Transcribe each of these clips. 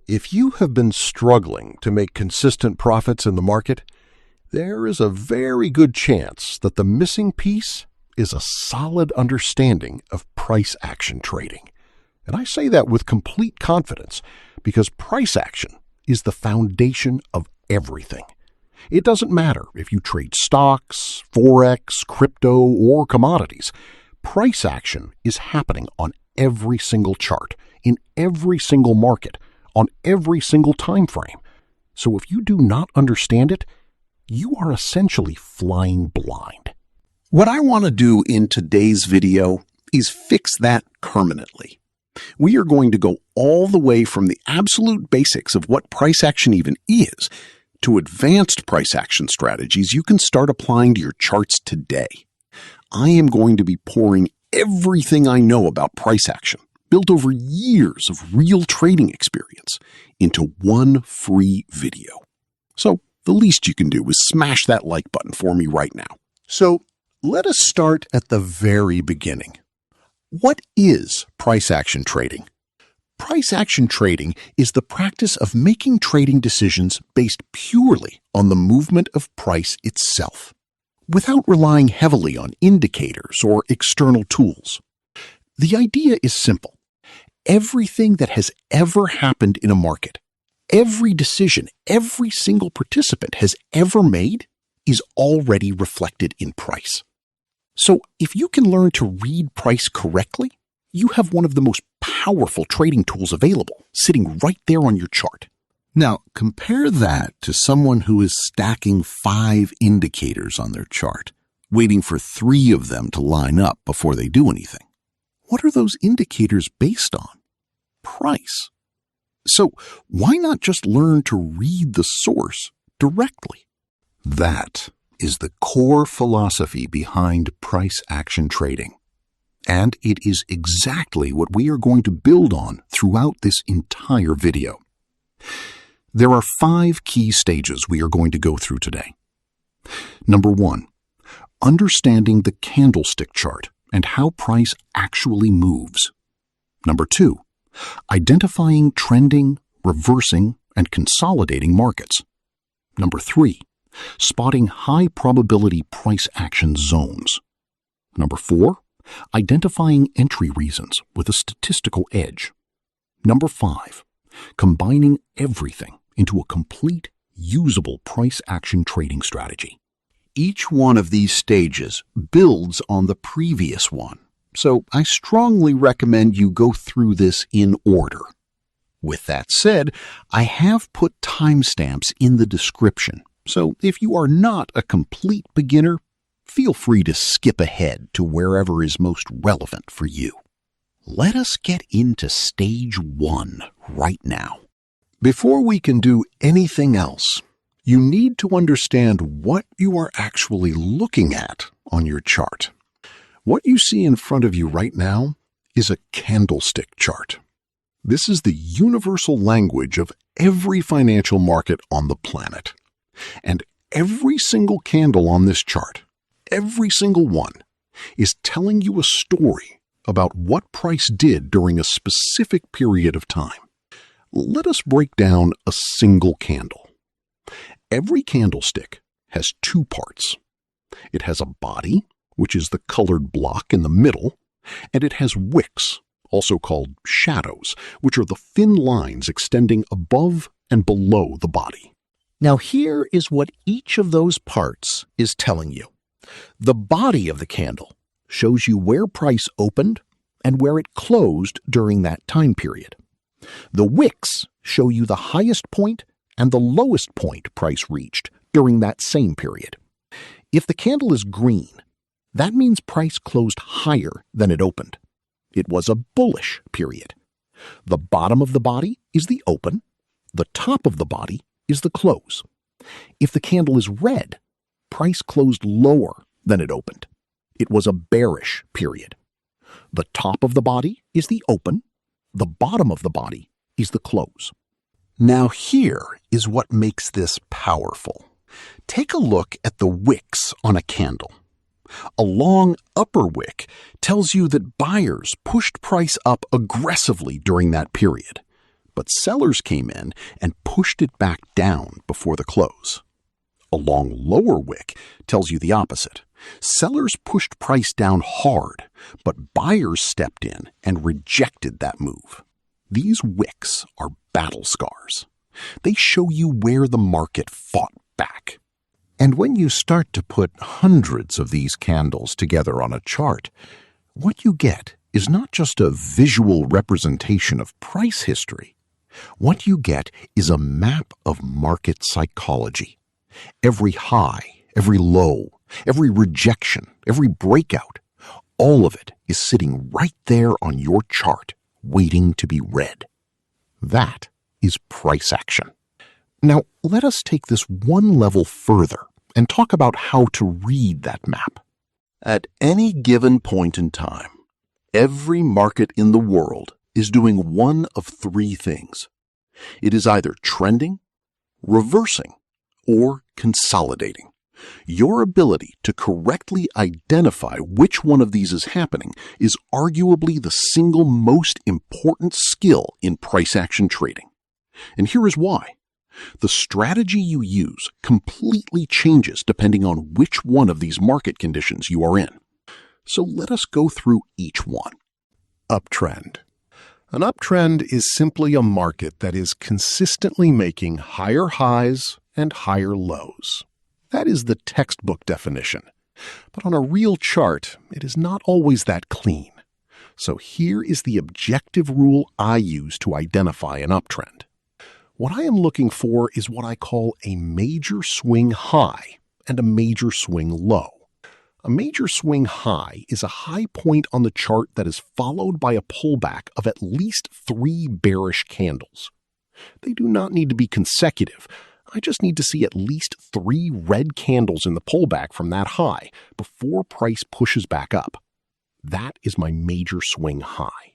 If you have been struggling to make consistent profits in the market, there is a very good chance that the missing piece is a solid understanding of price action trading. And I say that with complete confidence because price action is the foundation of everything. It doesn't matter if you trade stocks, Forex, crypto, or commodities. Price action is happening on every single chart, in every single market, on every single time frame. So if you do not understand it, you are essentially flying blind. What I want to do in today's video is fix that permanently. We are going to go all the way from the absolute basics of what price action even is to advanced price action strategies you can start applying to your charts today. I am going to be pouring everything I know about price action, built over years of real trading experience, into one free video. So the least you can do is smash that like button for me right now. So let us start at the very beginning. What is price action trading? Price action trading is the practice of making trading decisions based purely on the movement of price itself, without relying heavily on indicators or external tools. The idea is simple. Everything that has ever happened in a market, every decision every single participant has ever made is already reflected in price. So if you can learn to read price correctly, you have one of the most powerful trading tools available sitting right there on your chart. Now, compare that to someone who is stacking 5 indicators on their chart, waiting for 3 of them to line up before they do anything. What are those indicators based on? Price. So why not just learn to read the source directly? That is the core philosophy behind price action trading. And it is exactly what we are going to build on throughout this entire video. There are 5 key stages we are going to go through today. Number 1, understanding the candlestick chart and how price actually moves. Number 2, identifying trending, reversing, and consolidating markets. Number 3, spotting high probability price action zones. Number 4, identifying entry reasons with a statistical edge. Number 5, combining everything into a complete, usable price action trading strategy. Each one of these stages builds on the previous one, so I strongly recommend you go through this in order. With that said, I have put timestamps in the description, so if you are not a complete beginner, feel free to skip ahead to wherever is most relevant for you. Let us get into stage 1 right now. Before we can do anything else, you need to understand what you are actually looking at on your chart. What you see in front of you right now is a candlestick chart. This is the universal language of every financial market on the planet. And every single candle on this chart, every single one, is telling you a story about what price did during a specific period of time. Let us break down a single candle. Every candlestick has 2 parts. It has a body, which is the colored block in the middle, and it has wicks, also called shadows, which are the thin lines extending above and below the body. Now here is what each of those parts is telling you. The body of the candle shows you where price opened and where it closed during that time period. The wicks show you the highest point and the lowest point price reached during that same period. If the candle is green, that means price closed higher than it opened. It was a bullish period. The bottom of the body is the open. The top of the body is the close. If the candle is red, price closed lower than it opened. It was a bearish period. The top of the body is the open. The bottom of the body is the close. Now here is what makes this powerful. Take a look at the wicks on a candle. A long upper wick tells you that buyers pushed price up aggressively during that period. but sellers came in and pushed it back down before the close. A long lower wick tells you the opposite. Sellers pushed price down hard, but buyers stepped in and rejected that move. These wicks are battle scars. They show you where the market fought back. And when you start to put hundreds of these candles together on a chart, what you get is not just a visual representation of price history. What you get is a map of market psychology. Every high, every low, every rejection, every breakout, all of it is sitting right there on your chart, waiting to be read. That is price action. Now, let us take this one level further and talk about how to read that map. At any given point in time, every market in the world is doing one of three things. It is either trending, reversing, or consolidating. Your ability to correctly identify which one of these is happening is arguably the single most important skill in price action trading. And here is why. The strategy you use completely changes depending on which one of these market conditions you are in. So let us go through each one. Uptrend. An uptrend is simply a market that is consistently making higher highs and higher lows. That is the textbook definition. But on a real chart, it is not always that clean. So here is the objective rule I use to identify an uptrend. What I am looking for is what I call a major swing high and a major swing low. A major swing high is a high point on the chart that is followed by a pullback of at least 3 bearish candles. They do not need to be consecutive. I just need to see at least 3 red candles in the pullback from that high before price pushes back up. That is my major swing high.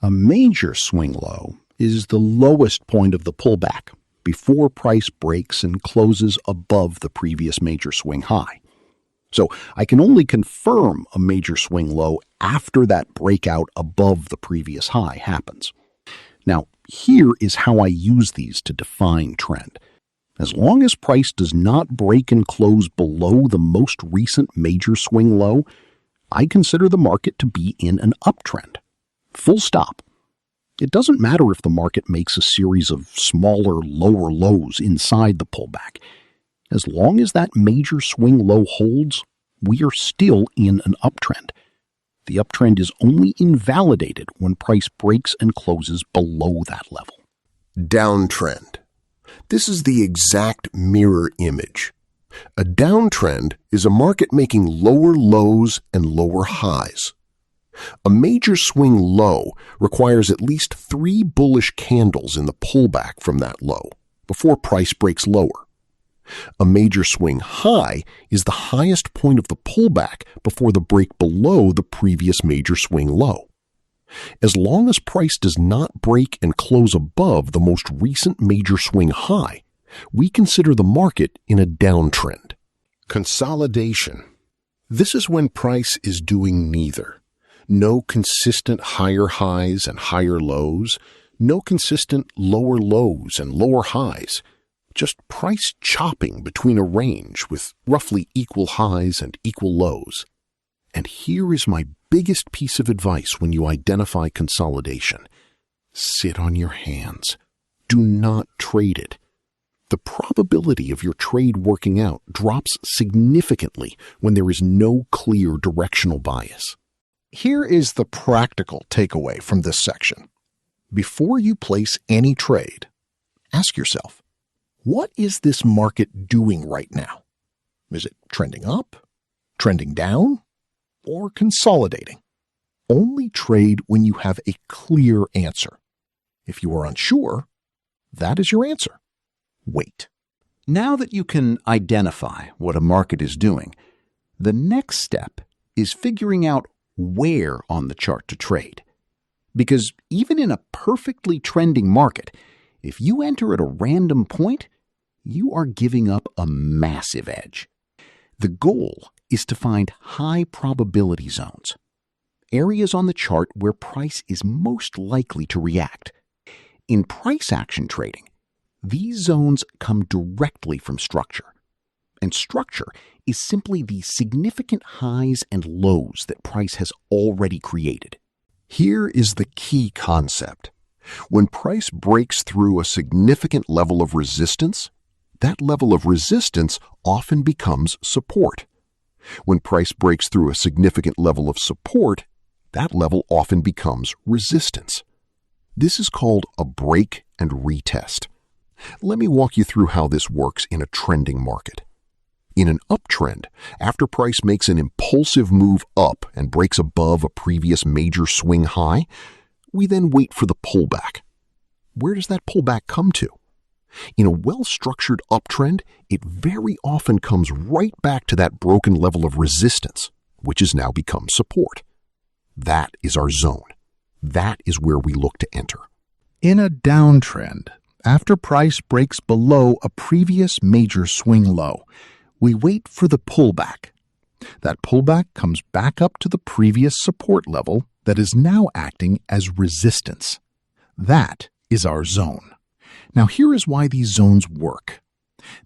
A major swing low is the lowest point of the pullback before price breaks and closes above the previous major swing high. So I can only confirm a major swing low after that breakout above the previous high happens. Now, here is how I use these to define trend. As long as price does not break and close below the most recent major swing low, I consider the market to be in an uptrend. Full stop. It doesn't matter if the market makes a series of smaller, lower lows inside the pullback. As long as that major swing low holds, we are still in an uptrend. The uptrend is only invalidated when price breaks and closes below that level. Downtrend. This is the exact mirror image. A downtrend is a market making lower lows and lower highs. A major swing low requires at least 3 bullish candles in the pullback from that low before price breaks lower. A major swing high is the highest point of the pullback before the break below the previous major swing low. As long as price does not break and close above the most recent major swing high, we consider the market in a downtrend. Consolidation. This is when price is doing neither. No consistent higher highs and higher lows, no consistent lower lows and lower highs, just price chopping between a range with roughly equal highs and equal lows. And here is my biggest piece of advice when you identify consolidation. Sit on your hands. Do not trade it. The probability of your trade working out drops significantly when there is no clear directional bias. Here is the practical takeaway from this section. Before you place any trade, ask yourself, what is this market doing right now? Is it trending up, trending down, or consolidating? Only trade when you have a clear answer. If you are unsure, that is your answer. Wait. Now that you can identify what a market is doing, the next step is figuring out where on the chart to trade. Because even in a perfectly trending market, if you enter at a random point, you are giving up a massive edge. The goal is to find high probability zones, areas on the chart where price is most likely to react. In price action trading, these zones come directly from structure. And structure is simply the significant highs and lows that price has already created. Here is the key concept. When price breaks through a significant level of resistance, that level of resistance often becomes support. When price breaks through a significant level of support, that level often becomes resistance. This is called a break and retest. Let me walk you through how this works in a trending market. In an uptrend, after price makes an impulsive move up and breaks above a previous major swing high, we then wait for the pullback. Where does that pullback come to? In a well-structured uptrend, it very often comes right back to that broken level of resistance, which has now become support. That is our zone. That is where we look to enter. In a downtrend, after price breaks below a previous major swing low, we wait for the pullback. That pullback comes back up to the previous support level that is now acting as resistance. That is our zone. Now here is why these zones work.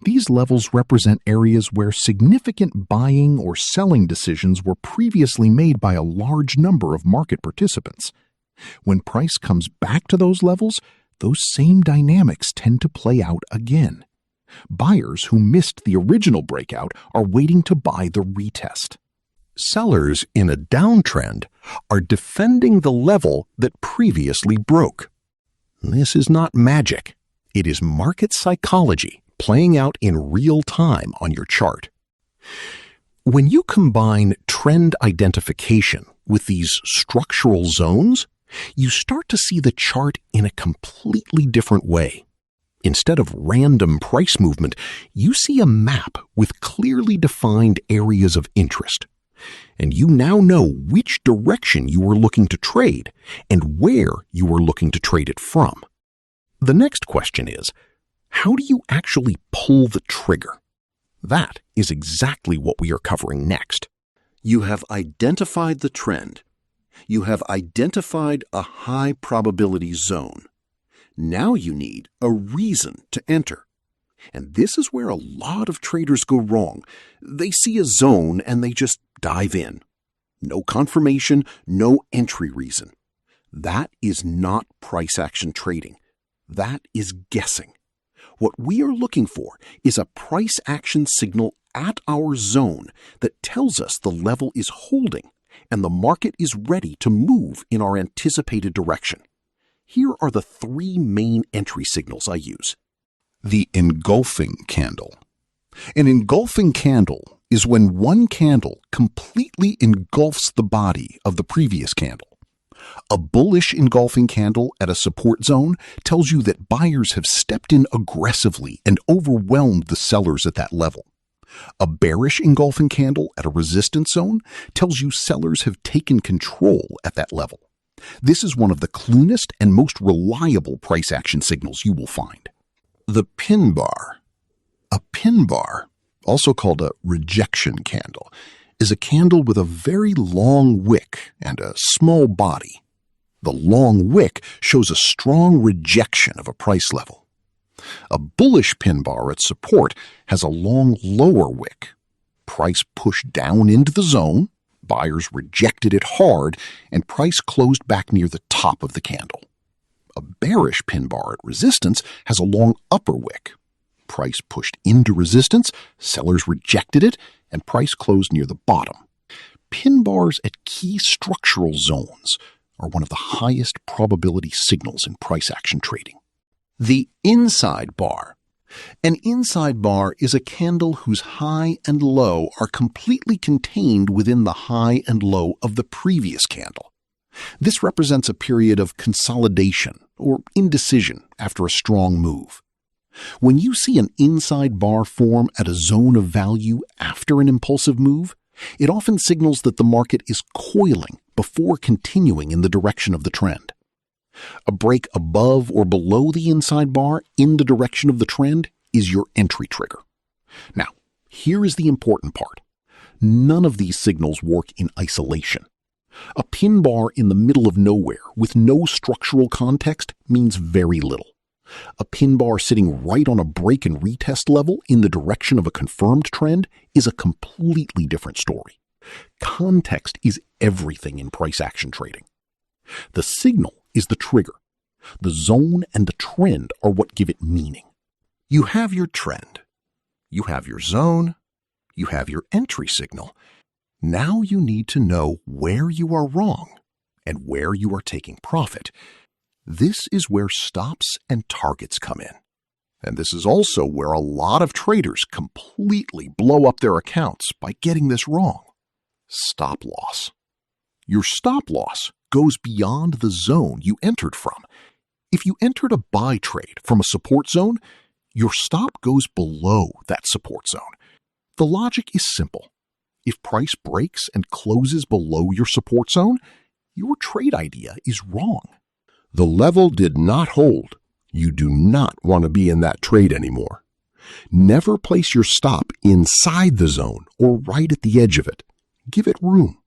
These levels represent areas where significant buying or selling decisions were previously made by a large number of market participants. When price comes back to those levels, those same dynamics tend to play out again. Buyers who missed the original breakout are waiting to buy the retest. Sellers in a downtrend are defending the level that previously broke. This is not magic. It is market psychology playing out in real time on your chart. When you combine trend identification with these structural zones, you start to see the chart in a completely different way. Instead of random price movement, you see a map with clearly defined areas of interest. And you now know which direction you are looking to trade and where you are looking to trade it from. The next question is, how do you actually pull the trigger? That is exactly what we are covering next. You have identified the trend. You have identified a high probability zone. Now you need a reason to enter. And this is where a lot of traders go wrong. They see a zone and they just dive in. No confirmation, no entry reason. That is not price action trading. That is guessing. What we are looking for is a price action signal at our zone that tells us the level is holding and the market is ready to move in our anticipated direction. Here are the three main entry signals I use. The engulfing candle. An engulfing candle is when one candle completely engulfs the body of the previous candle. A bullish engulfing candle at a support zone tells you that buyers have stepped in aggressively and overwhelmed the sellers at that level. A bearish engulfing candle at a resistance zone tells you sellers have taken control at that level. This is one of the cleanest and most reliable price action signals you will find. The pin bar. A pin bar, also called a rejection candle, is a candle with a very long wick and a small body. The long wick shows a strong rejection of a price level. A bullish pin bar at support has a long lower wick. Price pushed down into the zone, buyers rejected it hard, and price closed back near the top of the candle. A bearish pin bar at resistance has a long upper wick. Price pushed into resistance, sellers rejected it, and price closed near the bottom. Pin bars at key structural zones are one of the highest probability signals in price action trading. The inside bar. An inside bar is a candle whose high and low are completely contained within the high and low of the previous candle. This represents a period of consolidation or indecision after a strong move. When you see an inside bar form at a zone of value after an impulsive move, it often signals that the market is coiling before continuing in the direction of the trend. A break above or below the inside bar in the direction of the trend is your entry trigger. Now, here is the important part. None of these signals work in isolation. A pin bar in the middle of nowhere with no structural context means very little. A pin bar sitting right on a break and retest level in the direction of a confirmed trend is a completely different story. Context is everything in price action trading. The signal is the trigger. The zone and the trend are what give it meaning. You have your trend. You have your zone. You have your entry signal. Now you need to know where you are wrong and where you are taking profit. This is where stops and targets come in. And this is also where a lot of traders completely blow up their accounts by getting this wrong. Stop loss. Your stop loss goes beyond the zone you entered from. If you entered a buy trade from a support zone, your stop goes below that support zone. The logic is simple. If price breaks and closes below your support zone, your trade idea is wrong. The level did not hold. You do not want to be in that trade anymore. Never place your stop inside the zone or right at the edge of it. Give it room.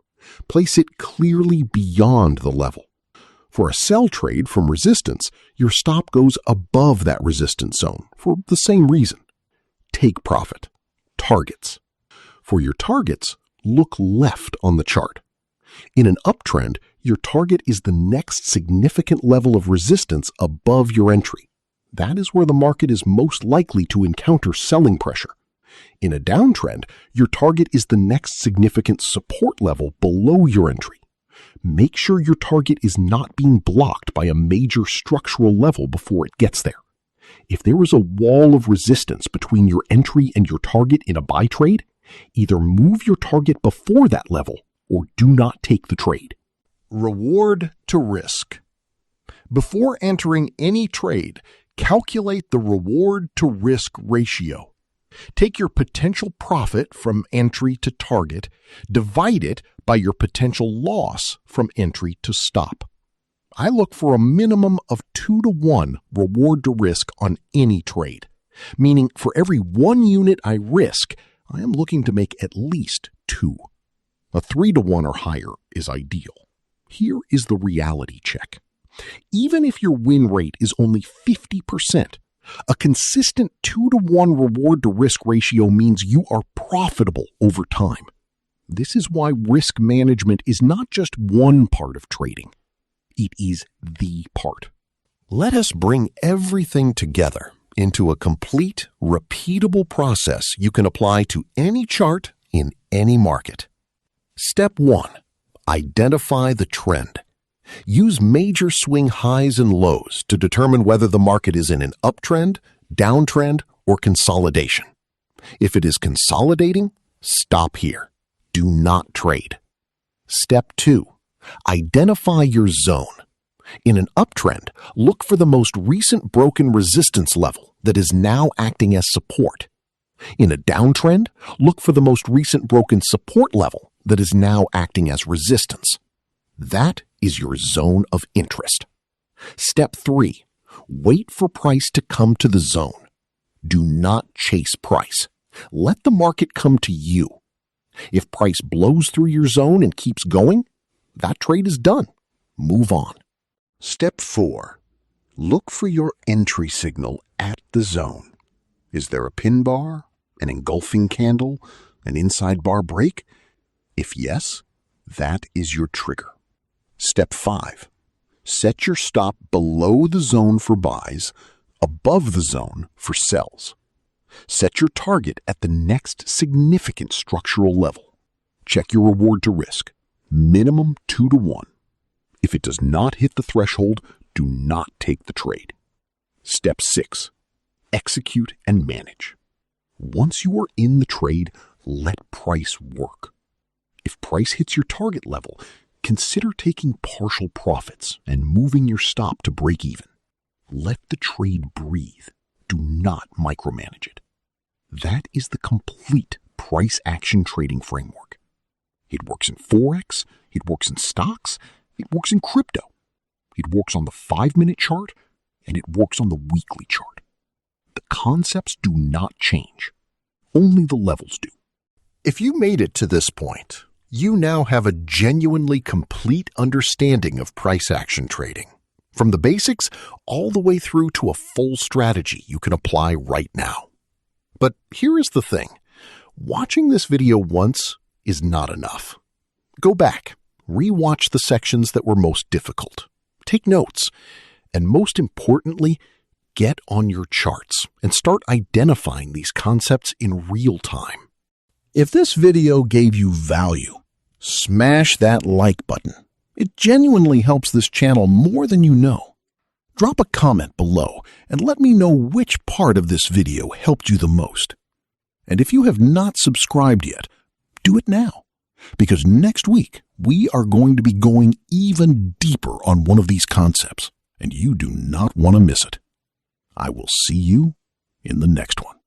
Place it clearly beyond the level. For a sell trade from resistance, your stop goes above that resistance zone for the same reason. Take profit. Targets. For your targets, look left on the chart. In an uptrend, your target is the next significant level of resistance above your entry. That is where the market is most likely to encounter selling pressure. In a downtrend, your target is the next significant support level below your entry. Make sure your target is not being blocked by a major structural level before it gets there. If there is a wall of resistance between your entry and your target in a buy trade, either move your target before that level or do not take the trade. Reward to risk. Before entering any trade, calculate the reward to risk ratio. Take your potential profit from entry to target, divide it by your potential loss from entry to stop. I look for a minimum of 2-to-1 reward to risk on any trade, meaning for every 1 unit I risk, I am looking to make at least 2. A 3-to-1 or higher is ideal. Here is the reality check. Even if your win rate is only 50%, a consistent 2-to-1 reward to risk ratio means you are profitable over time. This is why risk management is not just one part of trading. It is the part. Let us bring everything together into a complete, repeatable process you can apply to any chart in any market. Step 1. Identify the trend. Use major swing highs and lows to determine whether the market is in an uptrend, downtrend, or consolidation. If it is consolidating, stop here. Do not trade. Step 2. Identify your zone. In an uptrend, look for the most recent broken resistance level that is now acting as support. In a downtrend, look for the most recent broken support level that is now acting as resistance. That is your zone of interest. Step 3. Wait for price to come to the zone. Do not chase price. Let the market come to you. If price blows through your zone and keeps going, that trade is done. Move on. Step 4. Look for your entry signal at the zone. Is there a pin bar, an engulfing candle, an inside bar break? If yes, that is your trigger. Step 5. Set your stop below the zone for buys, above the zone for sells. Set your target at the next significant structural level. Check your reward to risk. Minimum 2-to-1. If it does not hit the threshold, do not take the trade. Step 6. Execute and manage. Once you are in the trade, let price work. If price hits your target level, consider taking partial profits and moving your stop to break even. Let the trade breathe. Do not micromanage it. That is the complete price action trading framework. It works in Forex, it works in stocks, it works in crypto. It works on the 5-minute chart, and it works on the weekly chart. The concepts do not change. Only the levels do. If you made it to this point, You now have a genuinely complete understanding of price action trading, from the basics all the way through to a full strategy you can apply right now. But here is the thing. Watching this video once is not enough. Go back, re-watch the sections that were most difficult, take notes, and most importantly, get on your charts and start identifying these concepts in real time. If this video gave you value, smash that like button. It genuinely helps this channel more than you know. Drop a comment below and let me know which part of this video helped you the most. And if you have not subscribed yet, do it now, because next week we are going to be going even deeper on one of these concepts, and you do not want to miss it. I will see you in the next one.